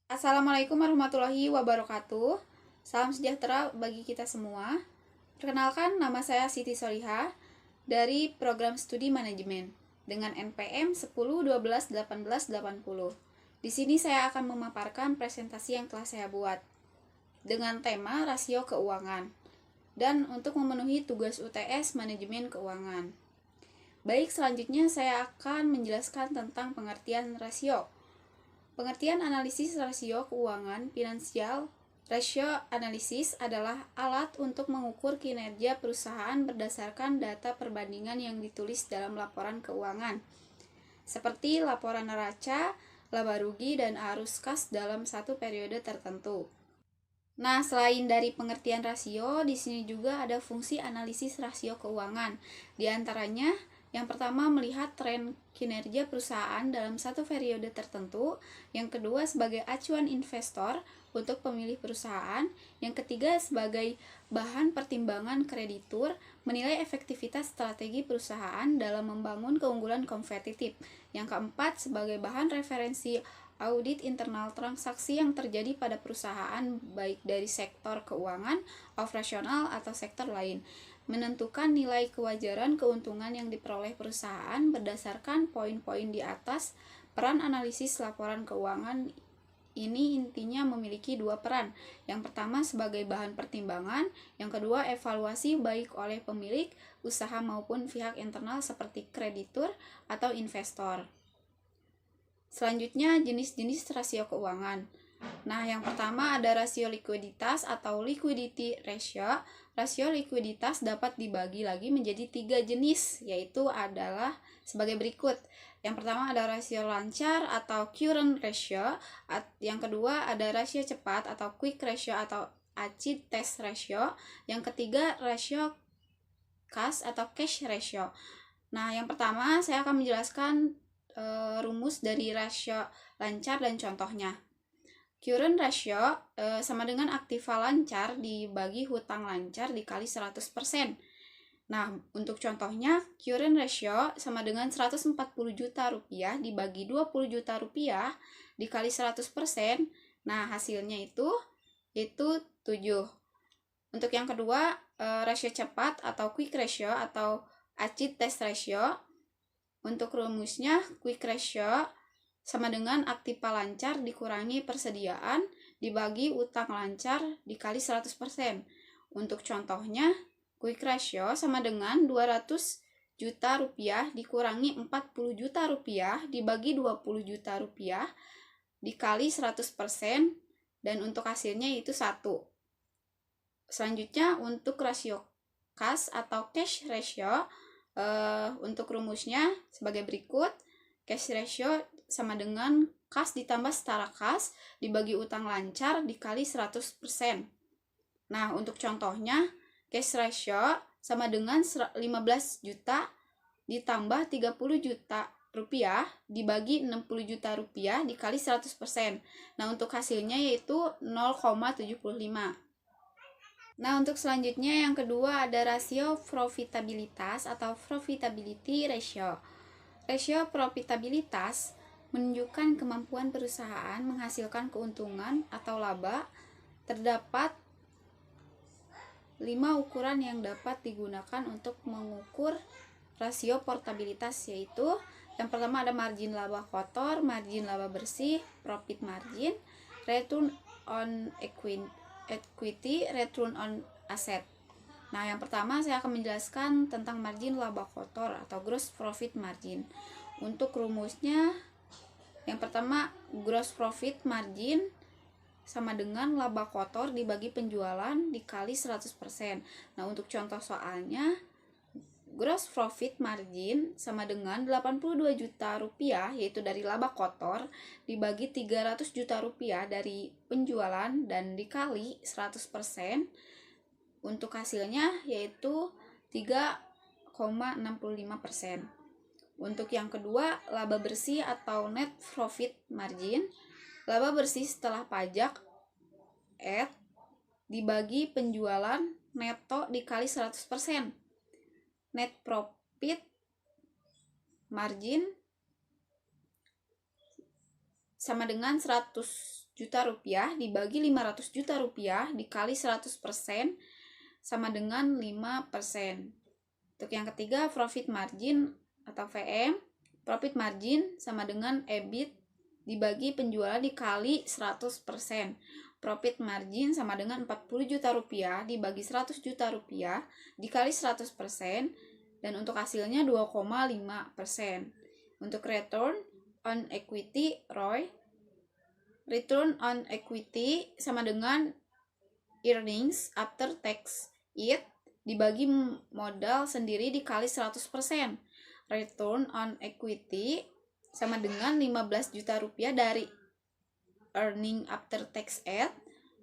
Assalamualaikum warahmatullahi wabarakatuh. Salam sejahtera bagi kita semua. Perkenalkan, nama saya Siti Solihah dari Program Studi Manajemen dengan NPM 10 12 18 80. Di sini saya akan memaparkan presentasi yang telah saya buat dengan tema rasio keuangan dan untuk memenuhi tugas UTS Manajemen Keuangan. Baik, selanjutnya saya akan menjelaskan tentang pengertian rasio. Pengertian analisis rasio keuangan finansial. Rasio analisis adalah alat untuk mengukur kinerja perusahaan berdasarkan data perbandingan yang ditulis dalam laporan keuangan, seperti laporan neraca, laba rugi, dan arus kas dalam satu periode tertentu. Nah, selain dari pengertian rasio, di sini juga ada fungsi analisis rasio keuangan. Di antaranya, yang pertama melihat tren kinerja perusahaan dalam satu periode tertentu, yang kedua sebagai acuan investor untuk pemilih perusahaan, yang ketiga sebagai bahan pertimbangan kreditur menilai efektivitas strategi perusahaan dalam membangun keunggulan kompetitif, yang keempat sebagai bahan referensi audit internal transaksi yang terjadi pada perusahaan baik dari sektor keuangan, operasional, atau sektor lain. Menentukan nilai kewajaran keuntungan yang diperoleh perusahaan berdasarkan poin-poin di atas. Peran analisis laporan keuangan ini intinya memiliki dua peran. Yang pertama sebagai bahan pertimbangan, yang kedua evaluasi baik oleh pemilik usaha maupun pihak internal seperti kreditur atau investor. Selanjutnya, jenis-jenis rasio keuangan. Nah, yang pertama ada rasio likuiditas atau liquidity ratio. Rasio likuiditas dapat dibagi lagi menjadi 3 jenis, yaitu adalah sebagai berikut. Yang pertama ada rasio lancar atau current ratio. Yang kedua ada rasio cepat atau quick ratio atau ACI test ratio. Yang ketiga rasio kas atau cash ratio. Nah, yang pertama saya akan menjelaskan rumus dari rasio lancar dan contohnya. Current ratio sama dengan aktiva lancar dibagi hutang lancar dikali 100%. Nah, untuk contohnya, current ratio sama dengan 140 juta rupiah dibagi 20 juta rupiah dikali 100%. Nah, hasilnya itu 7. Untuk yang kedua, rasio cepat atau quick ratio atau ACI test ratio. Untuk rumusnya, quick ratio sama dengan aktiva lancar dikurangi persediaan dibagi utang lancar dikali 100%. Untuk contohnya, quick ratio sama dengan 200 juta rupiah dikurangi 40 juta rupiah dibagi 20 juta rupiah dikali 100%, dan untuk hasilnya itu 1. Selanjutnya, untuk rasio kas atau cash ratio, untuk rumusnya sebagai berikut. Cash ratio sama dengan kas ditambah setara kas dibagi utang lancar dikali 100%. Nah, untuk contohnya, cash ratio sama dengan 15 juta ditambah 30 juta rupiah dibagi 60 juta rupiah dikali 100%. Nah, untuk hasilnya yaitu 0,75. Nah, untuk selanjutnya yang kedua ada rasio profitabilitas atau profitability ratio. Rasio profitabilitas menunjukkan kemampuan perusahaan menghasilkan keuntungan atau laba. Terdapat 5 ukuran yang dapat digunakan untuk mengukur rasio profitabilitas, yaitu yang pertama ada margin laba kotor, margin laba bersih, profit margin, return on equity, return on asset. Nah, yang pertama saya akan menjelaskan tentang margin laba kotor atau gross profit margin. Untuk rumusnya, yang pertama gross profit margin sama dengan laba kotor dibagi penjualan dikali 100%. Nah, untuk contoh soalnya, gross profit margin sama dengan 82 juta rupiah, yaitu dari laba kotor, dibagi 300 juta rupiah dari penjualan dan dikali 100%. Untuk hasilnya yaitu 3,65%. Untuk yang kedua, laba bersih atau net profit margin. Laba bersih setelah pajak dibagi penjualan neto dikali 100%. Net profit margin sama dengan 100 juta rupiah dibagi 500 juta rupiah dikali 100% sama dengan 5%. Untuk yang ketiga, profit margin atau VM. Profit margin sama dengan EBIT dibagi penjualan dikali 100%. Profit margin sama dengan 40 juta rupiah dibagi 100 juta rupiah dikali 100%, dan untuk hasilnya 2,5%. Untuk return on equity ROI, return on equity sama dengan earnings after tax it dibagi modal sendiri dikali 100%. Return on equity sama dengan 15 juta rupiah dari earning after tax it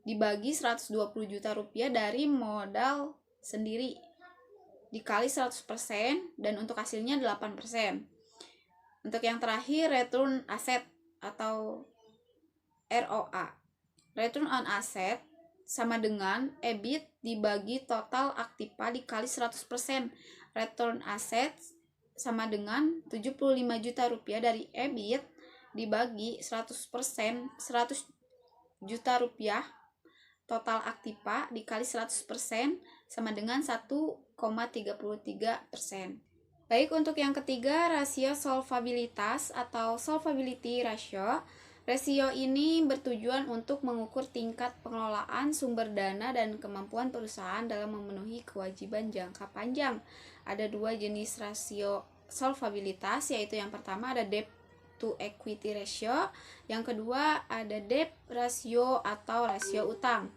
dibagi 120 juta rupiah dari modal sendiri dikali 100%, dan untuk hasilnya 8%. Untuk yang terakhir, return asset atau ROA. Return on asset sama dengan EBIT dibagi total aktiva dikali 100%. Return asset sama dengan 75 juta rupiah dari EBIT dibagi 100%, 100 juta rupiah total aktiva dikali 100% sama dengan 1,33%. Baik, untuk yang ketiga, rasio solvabilitas atau solvability ratio. Rasio ini bertujuan untuk mengukur tingkat pengelolaan sumber dana dan kemampuan perusahaan dalam memenuhi kewajiban jangka panjang. Ada dua jenis rasio solvabilitas, yaitu yang pertama ada debt to equity ratio, yang kedua ada debt ratio atau rasio utang.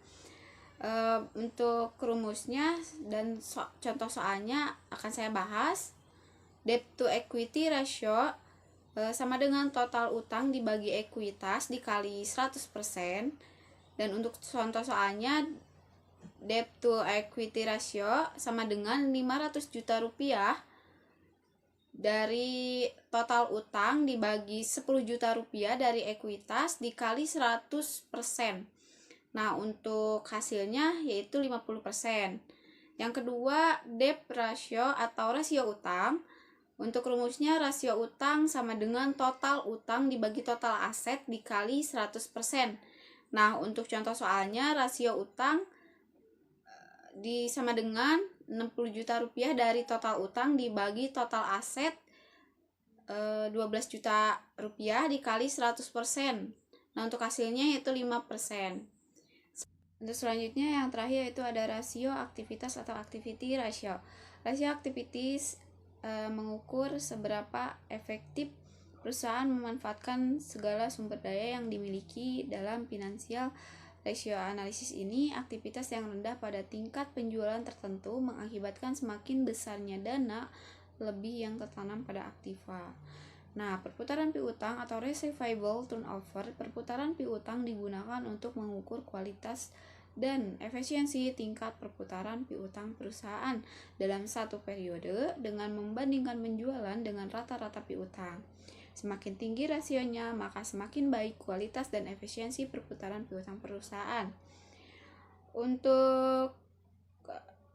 Untuk rumusnya dan contoh soalnya akan saya bahas. Debt to equity ratio sama dengan total utang dibagi ekuitas dikali 100%, dan untuk contoh soalnya debt to equity ratio sama dengan 500 juta rupiah dari total utang dibagi 10 juta rupiah dari ekuitas dikali 100%. Nah, untuk hasilnya yaitu 50%. Yang kedua, debt ratio atau rasio utang. Untuk rumusnya, rasio utang sama dengan total utang dibagi total aset dikali 100%. Nah, untuk contoh soalnya, rasio utang sama dengan 60 juta rupiah dari total utang dibagi total aset 12 juta rupiah dikali 100%. Nah, untuk hasilnya yaitu 5%. Untuk selanjutnya yang terakhir itu ada rasio aktivitas atau activity ratio. Rasio aktivitas mengukur seberapa efektif perusahaan memanfaatkan segala sumber daya yang dimiliki. Dalam finansial ratio analisis ini, aktivitas yang rendah pada tingkat penjualan tertentu mengakibatkan semakin besarnya dana lebih yang tertanam pada aktiva. Nah, perputaran piutang atau receivable turnover, perputaran piutang digunakan untuk mengukur kualitas dan efisiensi tingkat perputaran piutang perusahaan dalam satu periode dengan membandingkan penjualan dengan rata-rata piutang. Semakin tinggi rasionya, maka semakin baik kualitas dan efisiensi perputaran piutang perusahaan. Untuk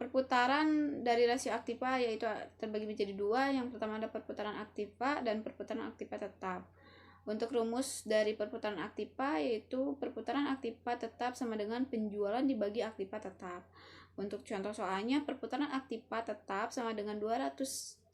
perputaran dari rasio aktiva yaitu terbagi menjadi dua. Yang pertama ada perputaran aktiva dan perputaran aktiva tetap. Untuk rumus dari perputaran aktiva yaitu perputaran aktiva tetap sama dengan penjualan dibagi aktiva tetap. Untuk contoh soalnya, perputaran aktiva tetap sama dengan 200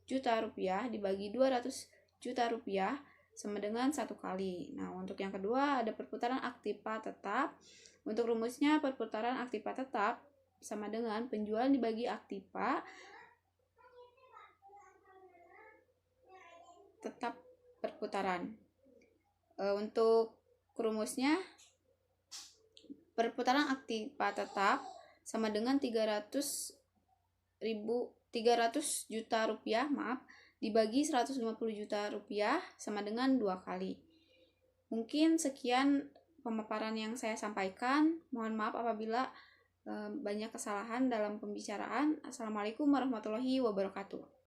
juta rupiah dibagi 200 juta rupiah sama dengan 1 kali. Nah, untuk yang kedua ada perputaran aktiva tetap. Untuk rumusnya, perputaran aktiva tetap sama dengan penjualan dibagi aktiva tetap perputaran. Untuk rumusnya, perputaran aktiva tetap sama dengan 300 juta rupiah dibagi 150 juta rupiah sama dengan 2 kali. Mungkin sekian pemaparan yang saya sampaikan. Mohon maaf apabila banyak kesalahan dalam pembicaraan. Assalamualaikum warahmatullahi wabarakatuh.